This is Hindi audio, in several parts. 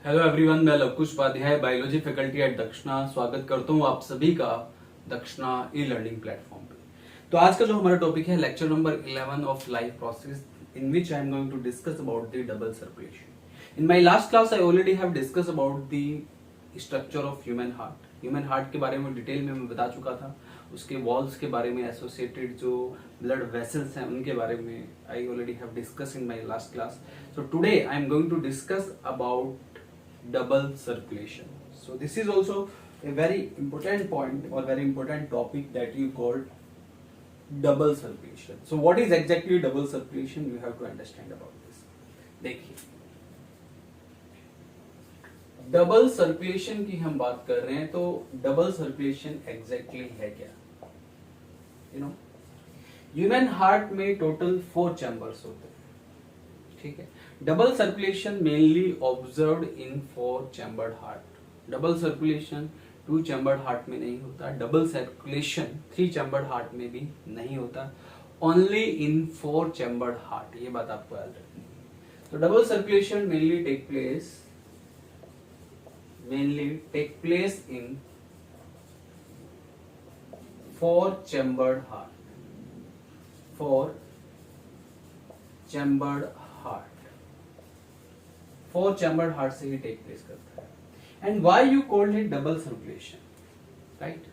हेलो एवरीवन, मैं Lavkush Upadhyay biology faculty at Dakshina स्वागत करता हूँ आप सभी का दक्षिणा ई लर्निंग प्लेटफॉर्म पे। तो आज का जो हमारा टॉपिक है lecture number 11 of life process in which I am going to discuss about the double circulation. In my last class I already have discuss about the structure of human heart. Human heart के बारे में डिटेल में मैं बता चुका था, उसके वॉल्स के बारे में, एसोसिएटेड जो ब्लड वेसल्स हैं उनके बारे में I already have discuss in my last class. So today I am going to discuss about double circulation. So this is also a very important point or very important topic that you called double circulation. So what is exactly double circulation? You have to understand about this. देखिए, डबल सर्कुलेशन की हम बात कर रहे हैं, तो डबल सर्कुलेशन एग्जैक्टली है क्या? यू नो, ह्यूमन हार्ट में टोटल 4 चैम्बर्स होते हैं, ठीक है। Double circulation mainly observed in 4 chambered heart. Double circulation 2 chambered heart में नहीं होता, डबल सर्कुलेशन 3 चैम्बर्ड हार्ट में भी नहीं होता, ओनली इन 4 चैम्बर्ड हार्ट। ये बात आपको याद रखनी है। तो double circulation mainly take place in 4 chambered heart, 4 chambered heart, 4 chambered heart से ही टेक प्लेस करता है। And why you called it double circulation, right?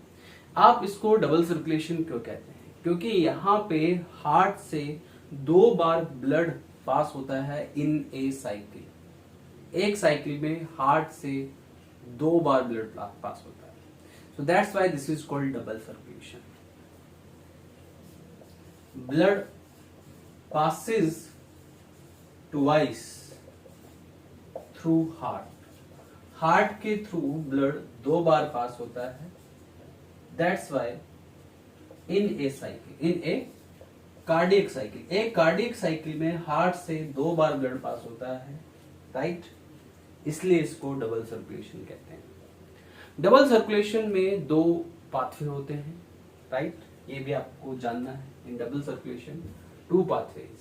आप इसको डबल सर्कुलेशन क्यों कहते हैं? क्योंकि यहाँ पे हार्ट से 2 बार ब्लड पास होता है इन ए साइकिल। एक साइकिल में हार्ट से 2 बार ब्लड पास होता है, so that's why this is called double circulation. Blood passes twice through heart. Heart के थ्रू ब्लड 2 बार पास होता है, that's why in A cycle, in A cardiac cycle, एक कार्डियक साइकिल में हार्ट से 2 बार ब्लड पास होता है, राइट? इसलिए इसको डबल सर्कुलेशन कहते हैं। डबल सर्कुलेशन में 2 पाथवे होते हैं, राइट? ये भी आपको जानना है। In double circulation 2 pathways.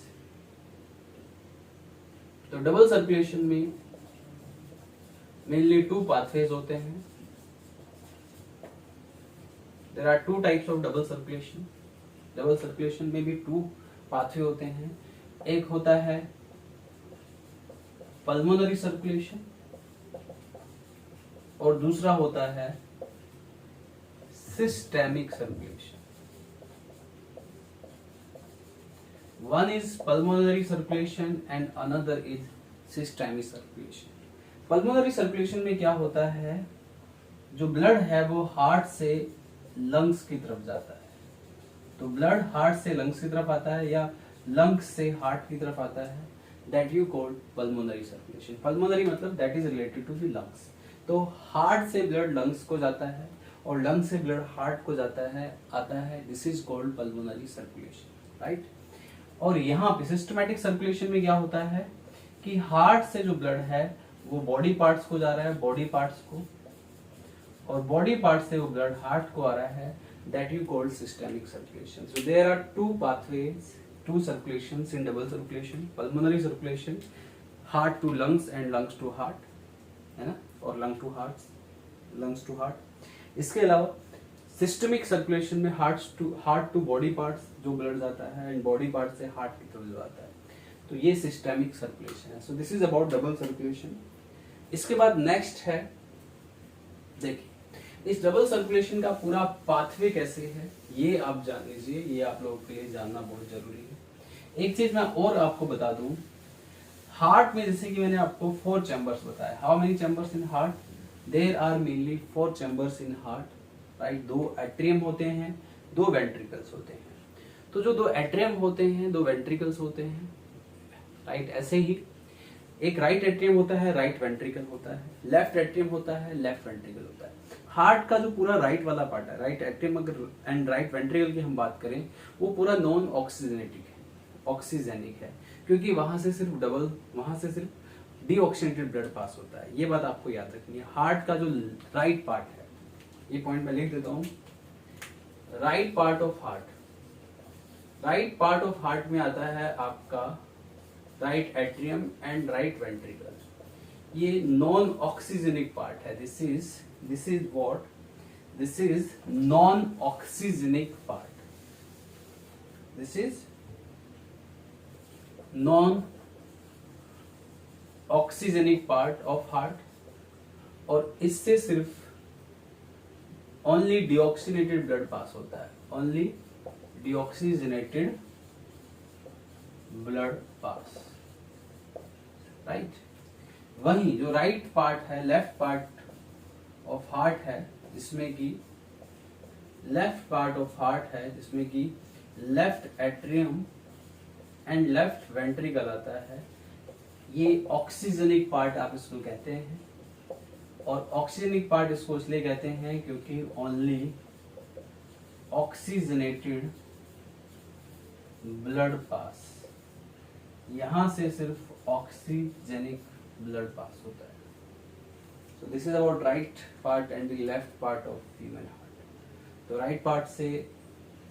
तो डबल सर्कुलेशन में मेनली 2 pathways होते हैं। There are 2 types of double circulation. Double circulation में भी 2 pathway होते हैं। एक होता है पल्मोनरी सर्कुलेशन और दूसरा होता है systemic circulation. One is pulmonary circulation and another is systemic circulation. Pulmonary circulation में क्या होता है? जो ब्लड है वो हार्ट से लंग्स की तरफ जाता है। तो ब्लड हार्ट से लंग्स की तरफ आता है या लंग्स से हार्ट की तरफ आता है, that you called pulmonary circulation. Pulmonary मतलब that is related to the lungs. तो हार्ट से ब्लड लंग्स को जाता है और लंग्स से ब्लड हार्ट को आता है। This is called pulmonary circulation, right? और यहाँ पे सिस्टमैटिक सर्कुलेशन में क्या होता है कि हार्ट से जो ब्लड है वो बॉडी पार्ट्स को जा रहा है, बॉडी पार्ट्स को, और बॉडी पार्ट से वो ब्लड हार्ट को आ रहा है, that you called systemic circulation. So there are 2 pathways, 2 circulations in double circulation. Pulmonary circulation, heart to lungs and lungs to heart, है ना? और lung to hearts, lungs to heart. इसके अलावा सिस्टमिक सर्कुलेशन में हार्ट टू बॉडी पार्ट्स जो ब्लड जाता है एंड बॉडी पार्ट से हार्ट की तरफ जाता है, तो ये सिस्टमिक सर्कुलेशन है। सो this is about double circulation. इसके बाद नेक्स्ट है, देखिए इस डबल सर्कुलेशन का पूरा पाथवे कैसे है ये आप जान लीजिए, ये आप लोगों के लिए जानना बहुत जरूरी है। एक चीज मैं और आपको बता दूं, हार्ट में जैसे कि मैंने आपको 4 चैम्बर्स बताया। How many chambers in heart? There are mainly 4 chambers in heart, right? 2 atrium होते हैं, 2 वेंट्रिकल्स होते हैं। तो जो 2 एट्रियम होते हैं, 2 वेंट्रिकल्स होते हैं, राइट? ऐसे ही एक राइट एट्रियम होता है, राइट वेंट्रिकल होता है, लेफ्ट एट्रियम होता है, लेफ्ट वेंट्रिकल होता है। हार्ट का जो पूरा राइट वाला पार्ट है, राइट एट्रियम अगर एंड राइट वेंट्रिकल की हम बात करें, वो पूरा नॉन ऑक्सीजेनिक है, क्योंकि वहां से सिर्फ डीऑक्सीजनेटेड ब्लड पास होता है। ये बात आपको याद रखनी है। हार्ट का जो राइट पार्ट है, ये पॉइंट मैं लिख देता हूं, राइट पार्ट ऑफ हार्ट में आता है आपका right atrium and right ventricle. ये नॉन ऑक्सीजनिक पार्ट है. This is what, this is non oxygenic part. This is non oxygenic part of heart. और इससे सिर्फ ओनली डीऑक्सीनेटेड ब्लड पास होता है. Only deoxygenated blood pass. Right. वहीं जो राइट पार्ट है, लेफ्ट पार्ट ऑफ हार्ट है, जिसमें कि लेफ्ट पार्ट ऑफ हार्ट है जिसमें कि left atrium and left ventricle आता है. ये ऑक्सीजनिक पार्ट आप इसको कहते हैं. और ऑक्सीजनिक पार्ट इसको इसलिए कहते हैं क्योंकि ओनली ऑक्सीजनेटेड ब्लड पास, यहां से सिर्फ ऑक्सीजनिक ब्लड पास होता है. सो this is about right part and the left part of human heart. तो राइट पार्ट से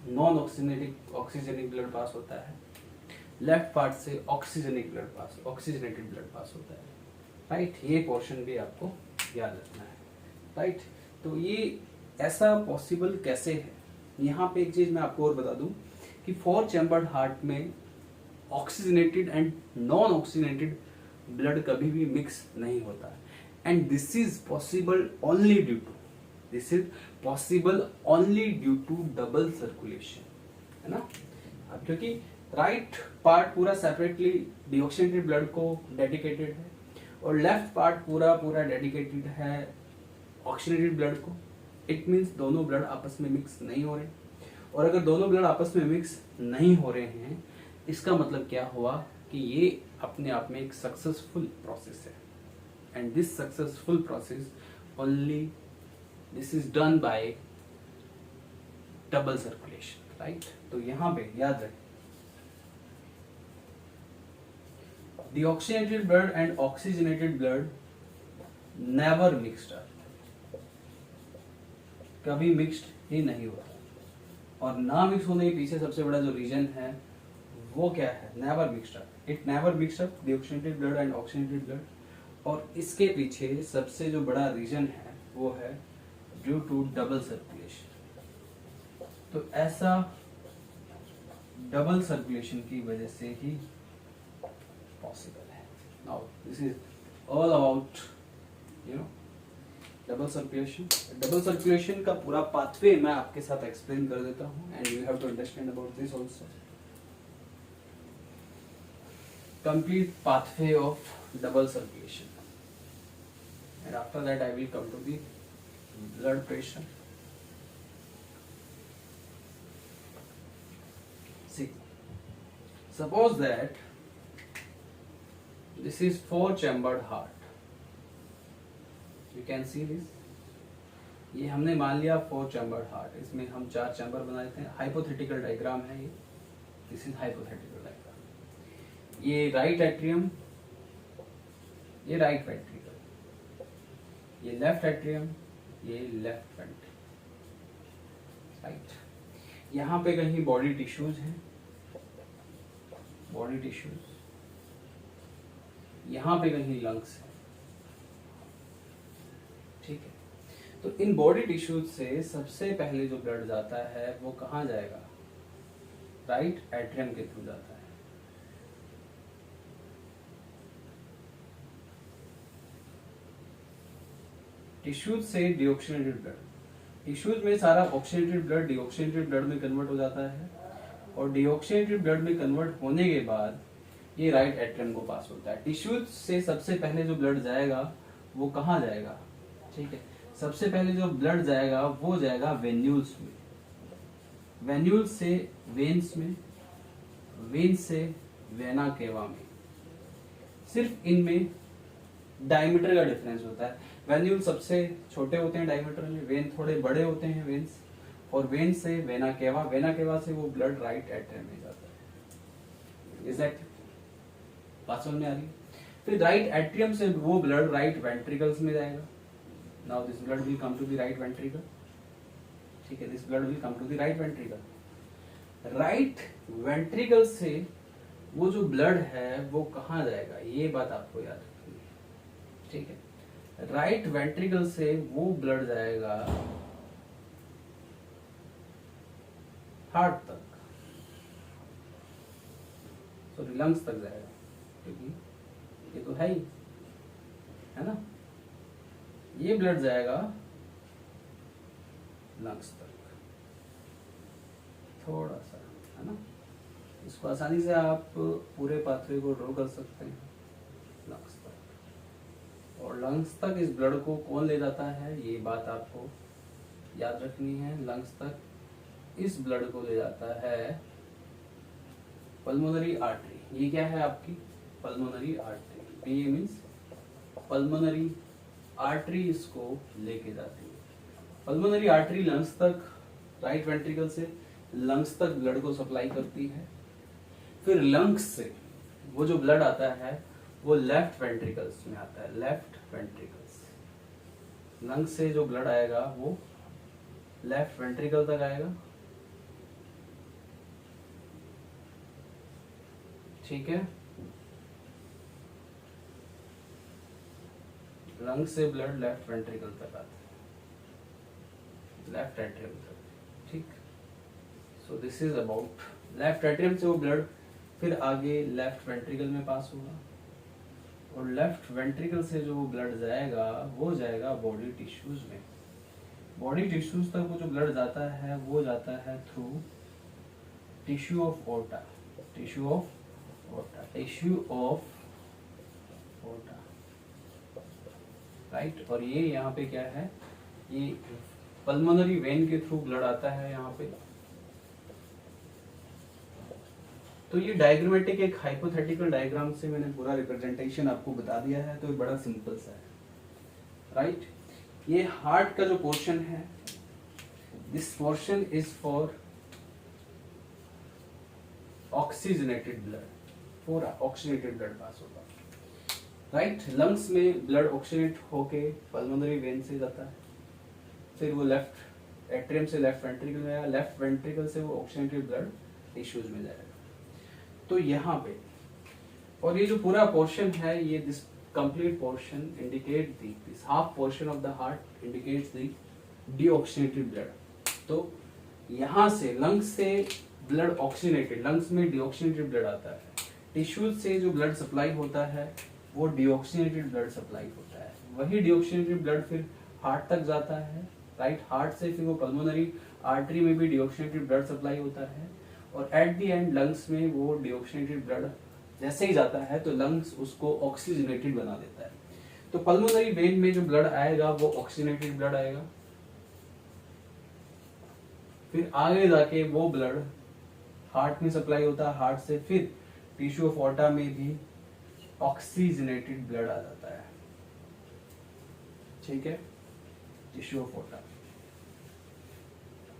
नॉन ऑक्सीजनिक ब्लड पास होता है, लेफ्ट पार्ट से ऑक्सीजनेटेड ब्लड पास होता है. राइट. ये पोर्शन भी आपको याद रखना है. राइट. तो ये ऐसा पॉसिबल कैसे है? यहाँ पे एक चीज मैं आपको और बता दूं कि 4 चैम्बर्ड हार्ट में oxygenated and non oxygenated blood कभी भी मिक्स नहीं होता है. And this is possible only due to double circulation, है ना. अब क्योंकि राइट पार्ट पूरा सेपरेटली डीऑक्सीनेटेड ब्लड को डेडिकेटेड है और लेफ्ट पार्ट पूरा डेडिकेटेड है ऑक्सीजनेटेड ब्लड को. इट मीन्स दोनों ब्लड आपस में मिक्स नहीं हो रहे. और अगर दोनों ब्लड आपस में मिक्स नहीं हो रहे हैं, इसका मतलब क्या हुआ कि ये अपने आप में एक सक्सेसफुल प्रोसेस है. And this successful process only this is done by double circulation. Right. तो यहां पे याद रखें, deoxygenated blood and oxygenated blood never mixed up. कभी मिक्स्ड ही नहीं होता. और ना मिक्स होने के पीछे सबसे बड़ा जो रीजन है वो क्या है? Never mixed up. It never mixed up deoxygenated blood and oxygenated blood. और इसके पीछे सबसे जो बड़ा रीजन है वो है ड्यू टू डबल सर्कुलेशन. तो ऐसा डबल सर्कुलेशन की वजह से ही पॉसिबल है. Now this is all about double circulation. Double circulation का पूरा पाथवे मैं आपके साथ एक्सप्लेन कर देता हूं and you have to understand about this also. Complete pathway of double circulation and after that I will come to the blood pressure. See, suppose that this is 4-chambered heart. You can see this. ये हमने मान लिया 4-chambered heart. इसमें हम 4 चैम्बर बना देते हैं. हाइपोथेटिकल डायग्राम है ये. This is hypothetical diagram. ये राइट एट्रियम, ये राइट वेंट्रिकल, ये लेफ्ट एट्रियम, ये लेफ्ट वेंट्रिकल. राइट. यहाँ पे कहीं बॉडी टिश्यूज हैं, बॉडी टिश्यूज. यहाँ पे कहीं लंग्स है. ठीक है. तो इन बॉडी टिश्यूज से सबसे पहले जो ब्लड जाता है वो कहाँ जाएगा? राइट एट्रियम के थ्रू जाता है. टिश्यूज से डीऑक्सीनेटेड ब्लड, टिश्यूज में सारा ऑक्सीनेटेड ब्लड डीऑक्सीनेटेड ब्लड में कन्वर्ट हो जाता है और डीऑक्सीनेटेड ब्लड में कन्वर्ट होने के बाद ये राइट एट्रियम को पास होता है. टिश्यूज से सबसे पहले जो ब्लड जाएगा वो कहाँ जाएगा? ठीक है. सबसे पहले जो ब्लड जाएगा वो जाएगा वेन्यूल्स में, वेन्यूल्स से वेन्स में, वेन्स से वेना केवा में. सिर्फ इनमें डायमीटर का डिफरेंस होता है. वेन्यूल सबसे छोटे होते हैं डायमीटर में, वेन थोड़े बड़े होते हैं वेन्स, और वेन से वेना केवा, वेना केवा से वो ब्लड राइट एट्रियम में जाता है. इज दैट बात समझ में आ रही है? फिर राइट एट्रियम से वो ब्लड राइट वेंट्रिकल्स में जाएगा. Now this blood will come to the right ventricle. ठीक है. This blood will come to the right ventricle. Right ventricle से वो जो ब्लड है वो कहाँ जाएगा? ये बात आपको याद रखनी है. ठीक है। राइट वेंट्रिकल से वो ब्लड जाएगा हार्ट तक, सॉरी लंग्स तक जाएगा, क्योंकि ये तो है ही, है ना। ये ब्लड जाएगा लंग्स तक, थोड़ा सा, है ना। इसको आसानी से आप पूरे पाथवे को ड्रॉ कर सकते हैं लंग्स तक। और लंग्स तक इस ब्लड को कौन ले जाता है, ये बात आपको याद रखनी है। लंग्स तक इस ब्लड को ले जाता है पल्मोनरी आर्टरी। ये क्या है आपकी pulmonary artery, P means pulmonary artery इसको लेके जाती है। पल्मोनरी आर्टरी लंग्स तक, राइट वेंट्रिकल से लंग्स तक ब्लड को सप्लाई करती है। फिर लंग्स से वो जो ब्लड आता है वो लेफ्ट वेंट्रिकल्स में आता है, लेफ्ट वेंट्रिकल्स। लंग्स से जो ब्लड आएगा वो लेफ्ट वेंट्रिकल तक आएगा, ठीक है। लंग्स से ब्लड लेफ्ट वेंट्रिकल तक आता है, लेफ्ट एट्रियम तक, ठीक। सो this is about left atrium से वो ब्लड फिर आगे लेफ्ट वेंट्रिकल में पास होगा, और लेफ्ट वेंट्रिकल से जो ब्लड जाएगा वो जाएगा बॉडी टिश्यूज में। बॉडी टिश्यूज तक वो जो ब्लड जाता है वो जाता है through tissue of aorta, tissue of aorta, tissue of aorta, right. और ये यहाँ पे क्या है, ये पल्मोनरी वेन के थ्रू ब्लड आता है यहाँ पे। तो ये डायग्रामेटिक एक हाइपोथेटिकल डायग्राम से मैंने पूरा रिप्रेजेंटेशन आपको बता दिया है, तो ये बड़ा सिंपल सा है, राइट। ये हार्ट का जो पोर्शन है, this portion is for oxygenated blood, पूरा ऑक्सीजनेटेड ब्लड पास होगा, राइट। लंग्स में ब्लड ऑक्सीजनेट होके पल्मोनरी वेन से जाता है, फिर वो लेफ्ट एट्रियम से लेफ्ट वेंट्रिकल में आया, लेफ्ट वेंट्रिकल से वो ऑक्सीजनेटेड ब्लड टिश्यूज में जाएगा। तो यहाँ पे, और ये जो पूरा पोर्शन है, ये this complete portion indicate this half portion of the heart indicates the deoxygenated blood. तो यहाँ से लंग्स से ब्लड ऑक्सीजनेटेड, लंग्स में डीऑक्सीजनेटेड ब्लड आता है, टिश्यूज से जो ब्लड सप्लाई होता है वो डीऑक्सीजनेटेड ब्लड सप्लाई होता है। वही डीऑक्सीजनेटेड ब्लड फिर हार्ट तक जाता है, राइट। हार्ट से फिर वो पल्मोनरी आर्टरी में भी डीऑक्सीजनेटेड ब्लड सप्लाई होता है, और एट द एंड लंग्स में वो डीऑक्सीजनेटेड ब्लड जैसे ही जाता है तो लंग्स उसको ऑक्सीजनेटेड बना देता है। तो पल्मोनरी वेन में जो ब्लड आएगा वो ऑक्सीजनेटेड ब्लड आएगा, फिर आगे जाके वो ब्लड हार्ट में सप्लाई होता है, हार्ट से फिर टिश्यू ऑफ ओर्टा में भी ऑक्सीजनेटेड ब्लड आ जाता है, ठीक है, टिश्यू ऑफ ओर्टा।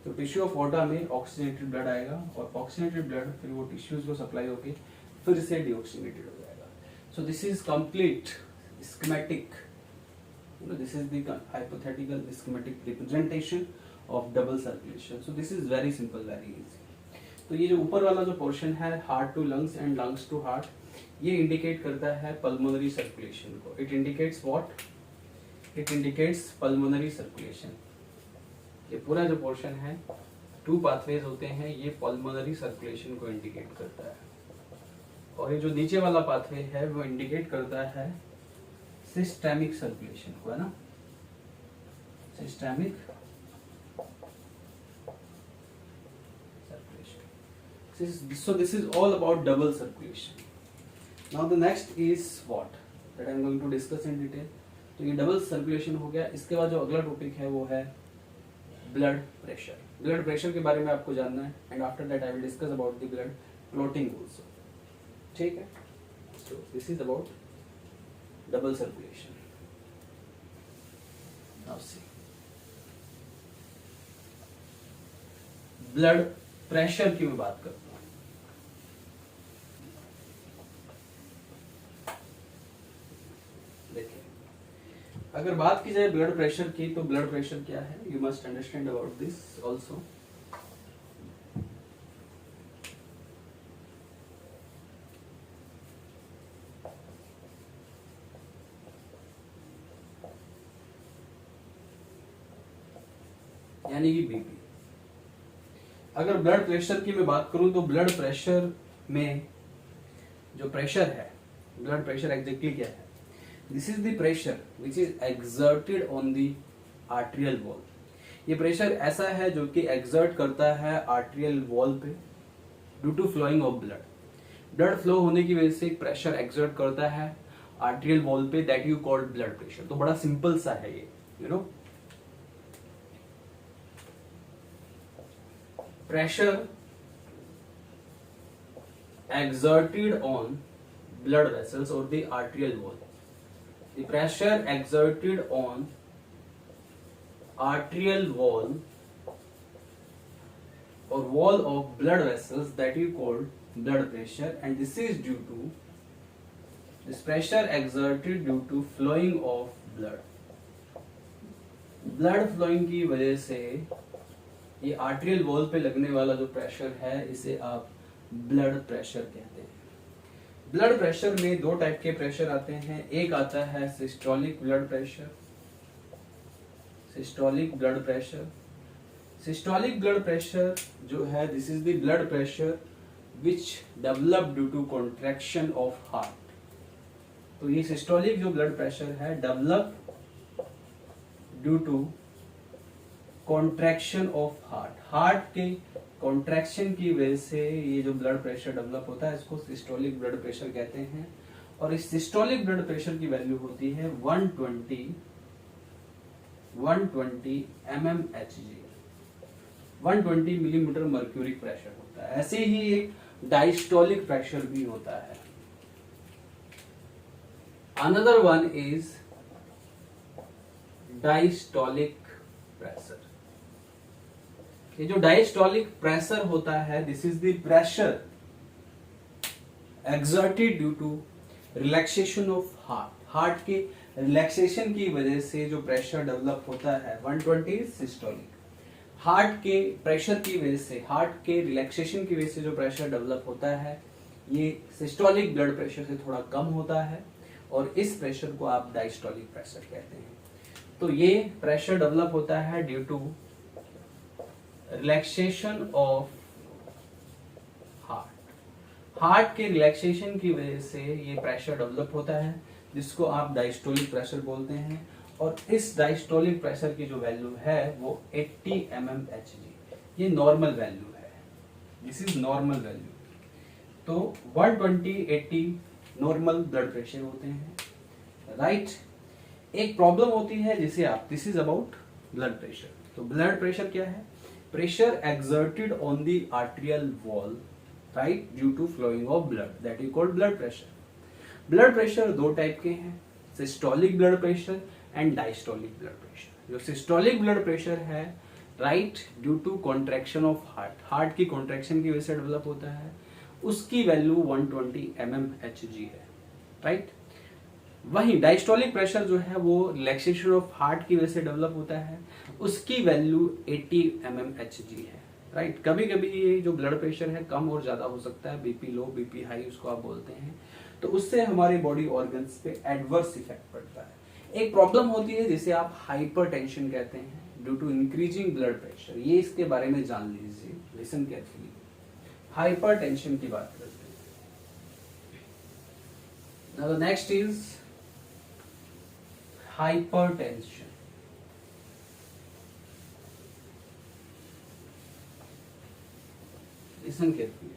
तो टिश्यू ऑफ ओर्टा में ऑक्सीजनेटेड ब्लड आएगा, और ऑक्सीजनेटेड ब्लड फिर वो टिश्यूज को सप्लाई होके फिर से डीऑक्सीजनेटेड हो जाएगा। So this is complete schematic, this is the hypothetical schematic representation of double circulation. So this is very simple, very easy. तो ये जो ऊपर वाला जो पोर्शन है, heart to lungs and lungs to heart, ये इंडिकेट करता है पल्मोनरी सर्कुलेशन को। It indicates what? It indicates pulmonary circulation. ये पूरा जो पोर्शन है, टू पाथवेज होते हैं, ये पल्मोनरी सर्कुलेशन को इंडिकेट करता है, और ये जो नीचे वाला पाथवे है वो इंडिकेट करता है सिस्टेमिक सर्कुलेशन को, है ना, systemic circulation. So this is all about double circulation. Now the next is what that I am going to discuss in detail. तो ये डबल सर्कुलेशन हो गया। इसके बाद जो अगला टॉपिक है वो है ब्लड प्रेशर। ब्लड प्रेशर के बारे में आपको जानना है, and after that I will discuss about the blood clotting also, ठीक है। सो this is about double circulation. Now see, blood pressure की मैं बात करता हूं। अगर बात की जाए ब्लड प्रेशर की, तो ब्लड प्रेशर क्या है, you must understand about this also. यानी कि बीपी। अगर ब्लड प्रेशर की मैं बात करूं तो ब्लड प्रेशर में जो प्रेशर है, ब्लड प्रेशर एग्जैक्टली क्या है? This is the pressure which is exerted on the arterial wall. ये प्रेशर ऐसा है जो कि एक्सर्ट करता है आर्टेरियल वॉल पे due to flowing of blood. Blood flow होने की वजह से प्रेशर एक्सर्ट करता है आर्टेरियल वॉल पे, that you called blood pressure. तो बड़ा सिंपल सा है ये, you know. pressure exerted on blood vessels or the arterial wall. The pressure exerted on arterial wall or wall of blood vessels, that you call blood pressure, and this is due to this pressure exerted due to flowing of blood. Blood flowing की वजह से ये आर्टेरियल वॉल पे लगने वाला जो प्रेशर है इसे आप ब्लड प्रेशर कहते हैं। ब्लड प्रेशर में दो टाइप के प्रेशर आते हैं। एक आता है systolic blood pressure. Systolic blood pressure, systolic blood pressure जो है, this is the blood pressure which develop due to contraction of heart. तो ये सिस्टोलिक जो ब्लड प्रेशर है develop due to contraction of heart. Heart के कॉन्ट्रैक्शन की वजह से ये जो ब्लड प्रेशर डेवलप होता है इसको सिस्टोलिक ब्लड प्रेशर कहते हैं। और इस सिस्टोलिक ब्लड प्रेशर की वैल्यू होती है 120 mmHg, 120 मिलीमीटर मर्क्यूरिक प्रेशर होता है। ऐसे ही एक डायस्टोलिक प्रेशर भी होता है। Another one is diastolic pressure. ये जो डायस्टोलिक प्रेशर होता है, this is the pressure exerted due to relaxation of heart. Heart के रिलैक्सेशन की वजह से जो प्रेशर डेवलप होता है 120 सिस्टोलिक। हार्ट के प्रेशर की वजह से, हार्ट के रिलैक्सेशन की वजह से जो प्रेशर डेवलप होता है ये सिस्टोलिक ब्लड प्रेशर से थोड़ा कम होता है और इस प्रेशर को आप डायस्टोलिक प्रेशर कहते हैं। तो ये प्रेशर डेवलप होता है due to relaxation of heart. Heart के रिलैक्सेशन की वजह से ये प्रेशर डेवलप होता है जिसको आप डायस्टोलिक प्रेशर बोलते हैं। और इस डायस्टोलिक प्रेशर की जो वैल्यू है वो 80 mmHg, ये नॉर्मल वैल्यू है। This is normal value. तो 120, 80 नॉर्मल ब्लड प्रेशर होते हैं, राइट। एक प्रॉब्लम होती है जिसे आप, this is about blood pressure. तो ब्लड प्रेशर क्या है? Pressure exerted on the arterial wall, right, due to flowing of blood, that you called blood pressure. Blood pressure दो टाइप के हैं, systolic blood pressure and diastolic blood pressure. जो सिस्टोलिक ब्लड प्रेशर है, right, due to contraction of heart, heart की कॉन्ट्रैक्शन की वजह से डेवलप होता है, उसकी वैल्यू 120 mmHg है, राइट। वहीं डायस्टोलिक प्रेशर जो है वो रिलैक्सेशन ऑफ हार्ट की वजह से डेवलप होता है, उसकी वैल्यू 80 mmHg है, राइट। कभी कभी ये जो ब्लड प्रेशर है कम और ज्यादा हो सकता है, बीपी लो, बीपी हाई उसको आप बोलते हैं। तो उससे हमारे बॉडी ऑर्गन्स पे एडवर्स इफेक्ट पड़ता है। एक प्रॉब्लम होती है जिसे आप हाइपरटेंशन कहते हैं, due to increasing blood pressure. ये इसके बारे में जान लीजिए, लिसन केयरफुली। हाइपरटेंशन की बात करते हैं। Now the next is hypertension. Listen carefully.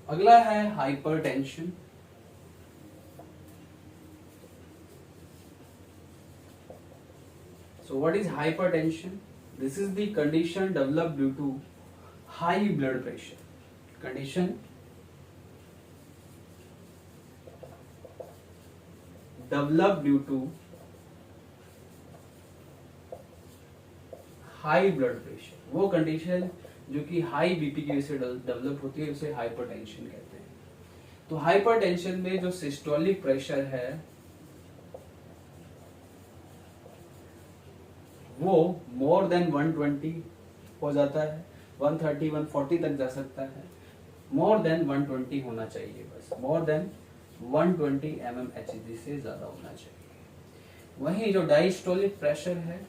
अगला है hypertension. So what is hypertension? This is the condition developed due to high blood pressure. Condition developed due to high blood pressure. वो condition जो कि हाई बीपी की वजह से डेवलप होती है उसे हाइपरटेंशन कहते हैं। तो हाइपरटेंशन में जो सिस्टोलिक प्रेशर है वो मोर देन 120 हो जाता है, 130, 140 तक जा सकता है। मोर देन 120 होना चाहिए, बस मोर देन 120 mmHg से ज्यादा होना चाहिए। वहीं जो डायस्टोलिक प्रेशर है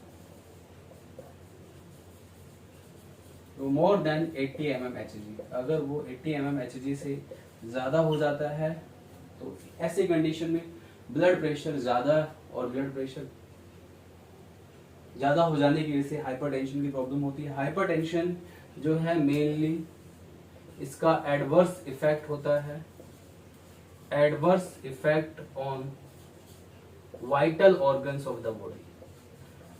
मोर देन 80 mmHg। अगर वो 80 mmHg से ज़्यादा हो जाता है तो ऐसे कंडीशन में ब्लड प्रेशर ज़्यादा और ब्लड प्रेशर ज़्यादा हो जाने की वजह से हाइपरटेंशन की प्रॉब्लम होती है। हाइपरटेंशन जो है मेनली इसका एडवर्स इफेक्ट होता है, adverse effect on vital organs of the body.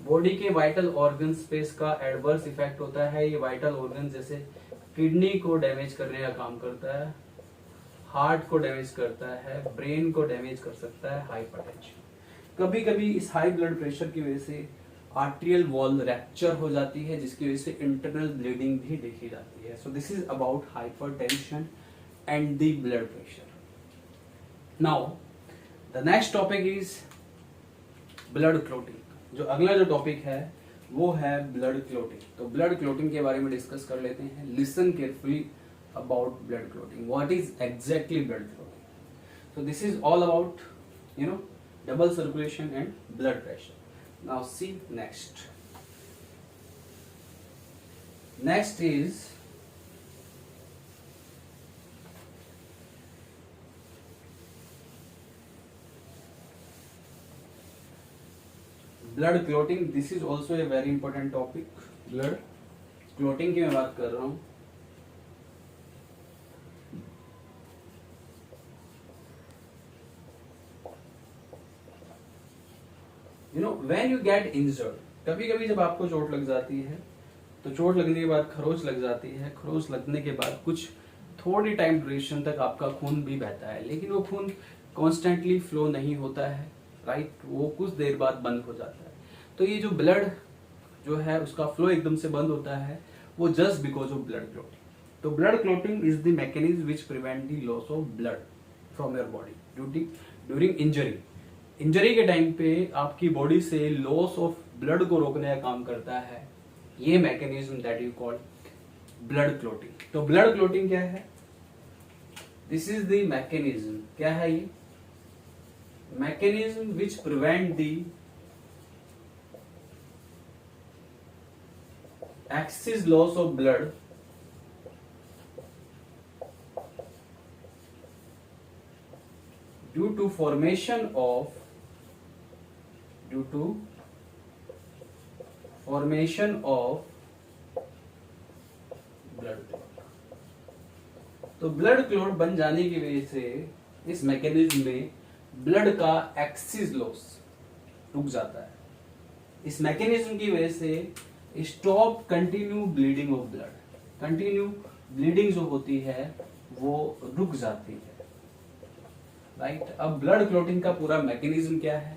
Body के वाइटल ऑर्गन्स पे इसका एडवर्स इफेक्ट होता है। ये वाइटल ऑर्गन जैसे किडनी को डैमेज करने का काम करता है, हार्ट को डैमेज करता है, ब्रेन को डैमेज कर सकता है हाइपरटेंशन। कभी कभी इस हाई ब्लड प्रेशर की वजह से आर्टेरियल वॉल रैप्चर हो जाती है, जिसकी वजह से इंटरनल ब्लीडिंग भी देखी जाती है। सो this is about hypertension and the blood pressure. Now the next topic is blood clotting. जो अगला जो टॉपिक है वो है ब्लड क्लॉटिंग। तो ब्लड क्लॉटिंग के बारे में डिस्कस कर लेते हैं। Listen carefully about blood clotting. What is exactly blood clotting? So this is all about, double circulation and blood pressure. Now see next. Next is blood clotting. This is also a very important topic. Blood clotting की मैं बात कर रहा हूँ। When you get injured, कभी कभी जब आपको चोट लग जाती है तो चोट लगने के बाद खरोच लग जाती है। खरोच लगने के बाद कुछ थोड़ी टाइम ड्यूरेशन तक आपका खून भी बहता है, लेकिन वो खून कॉन्स्टेंटली फ्लो नहीं होता है, राइट। वो कुछ देर बाद बंद हो जाता है। तो ये जो ब्लड जो है उसका फ्लो एकदम से बंद होता है, वो just because of blood clotting. तो blood clotting is the mechanism which prevent the loss of blood from your body during injury. Injury के टाइम पे आपकी बॉडी से लॉस ऑफ ब्लड को रोकने का काम करता है ये mechanism that you call blood clotting. तो ब्लड क्लॉटिंग क्या है? This is the mechanism. क्या है ये? Mechanism which prevent the excess loss of blood due to formation of blood clot. तो ब्लड क्लॉट बन जाने की वजह से इस मैकेनिज्म में ब्लड का एक्सिस लॉस रुक जाता है। इस मैकेनिज्म की वजह से stop continue bleeding of blood. Continue bleeding जो होती है वो रुक जाती है, राइट। अब ब्लड क्लॉटिंग का पूरा मैकेनिज्म क्या है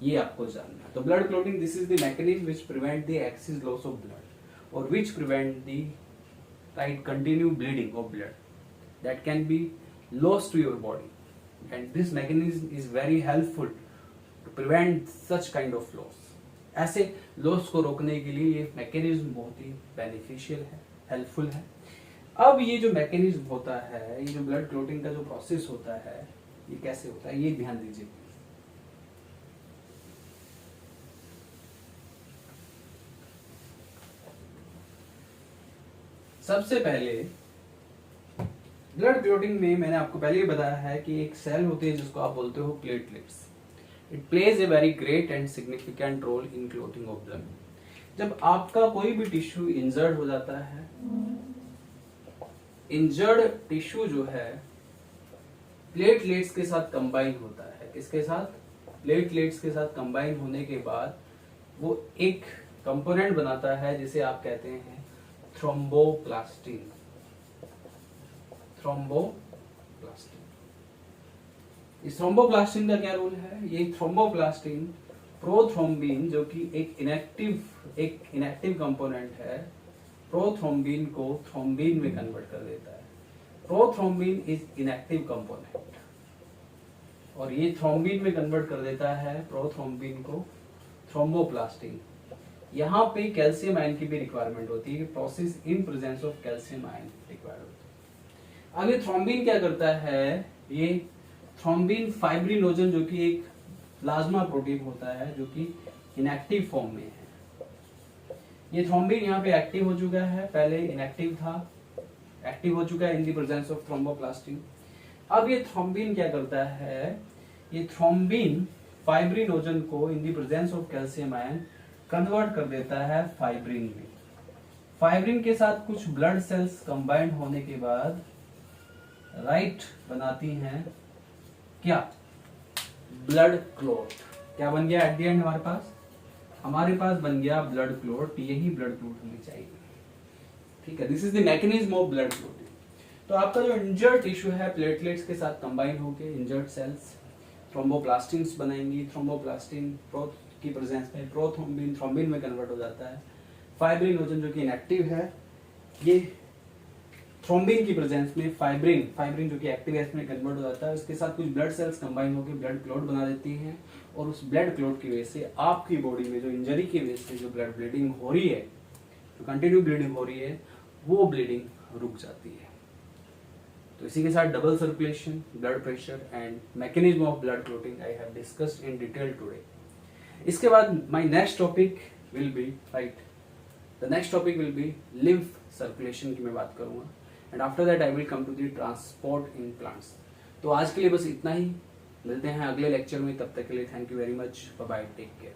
ये आपको जानना है। तो blood clotting this is the mechanism which prevent the excess loss of blood और which prevent the right continue bleeding of blood that can be lost to your body, and this mechanism is very helpful to prevent such kind of loss. ऐसे लॉस को रोकने के लिए ये मैकेनिज्म बहुत ही बेनिफिशियल है, हेल्पफुल है। अब ये जो मैकेनिज्म होता है, ये जो ब्लड क्लॉटिंग का जो प्रोसेस होता है ये कैसे होता है ये ध्यान दीजिए। सबसे पहले ब्लड क्लॉटिंग में मैंने आपको पहले ही बताया है कि एक सेल होती है जिसको आप बोलते हो platelets. It plays a very great and significant role in clotting of blood. जब आपका कोई भी टिश्यू इंजर्ड हो जाता है, इंजर्ड टिश्यू जो है प्लेटलेट्स के साथ कंबाइन होता है। किसके साथ? प्लेटलेट्स के साथ कंबाइन होने के बाद वो एक कंपोनेंट बनाता है जिसे आप कहते हैं थ्रोम्बोप्लास्टिन। थ्रोम्बोप्लास्टिन। इस थ्रोम्बोप्लास्टिन का क्या रोल है? ये थ्रोम्बोप्लास्टिन प्रोथ्रोम्बिन जो कि एक इनएक्टिव कंपोनेंट है, प्रोथ्रोम्बिन को थ्रोम्बिन में कन्वर्ट कर देता है। प्रोथ्रोम्बिन इज इनएक्टिव कंपोनेंट और ये थ्रोम्बिन में कन्वर्ट कर देता है प्रोथ्रोम्बिन को थ्रोम्बोप्लास्टिन। यहाँ पे कैल्शियम आयन की भी रिक्वायरमेंट होती है, process in presence of calcium ion required होती है। आगे थ्रोम्बिन क्या करता है? ये थ्रोम्बिन फाइब्रिनोजन जो कि एक प्लाज्मा प्रोटीन होता है जो कि इनएक्टिव फॉर्म में है, ये थ्रोम्बिन यहाँ पे एक्टिव हो चुका है, पहले इनएक्टिव था, एक्टिव हो चुका है in the presence of thromboplastin. अब ये थ्रोम्बिन क्या करता है, ये थ्रोम्बिन फाइब्रिनोजन को in the presence of calcium ion convert कर देता है फाइब्रिन में। फाइब्रिन के साथ कुछ ब्लड सेल्स कंबाइंड होने के बाद राइट बनाती हैं क्या, ब्लड क्लॉट। क्या बन गया एट द एंड हमारे पास बन गया ब्लड क्लॉट। यही ब्लड क्लॉट होनी चाहिए, ठीक है। This is the mechanism of blood clotting. तो आपका जो इंजर्ड टिश्यू है प्लेटलेट्स के साथ कंबाइन होकर इंजर्ड सेल्स थ्रोम्बोप्लास्टिन्स बनाएंगी। थ्रोम्बोप्लास्टिन प्रोथ की प्रेजेंस में प्रोथ्रोम्बिन थ्रोम्बिन में कन्वर्ट हो जाता है। फाइब्रिनोजन जो कि इनएक्टिव है, ये थ्रोम्बिन की प्रेजेंस में फाइब्रिन जो कि एक्टिव है इसमें कन्वर्ट हो जाता है। उसके साथ कुछ ब्लड सेल्स कंबाइन होकर ब्लड क्लॉट बना देती हैं और उस ब्लड क्लॉट की वजह से आपकी बॉडी में जो इंजरी की वजह से जो ब्लड ब्लीडिंग हो रही है, जो कंटिन्यू ब्लीडिंग हो रही है, वो ब्लीडिंग रुक जाती है। तो इसी के साथ double circulation, blood pressure and mechanism of blood clotting I have discussed in detail today. इसके बाद my next topic will be the next topic will be lymph circulation की मैं बात करूंगा and after that I will come to the transport in plants. तो आज के लिए बस इतना ही, मिलते हैं अगले लेक्चर में। तब तक के लिए thank you very much, bye bye, take care.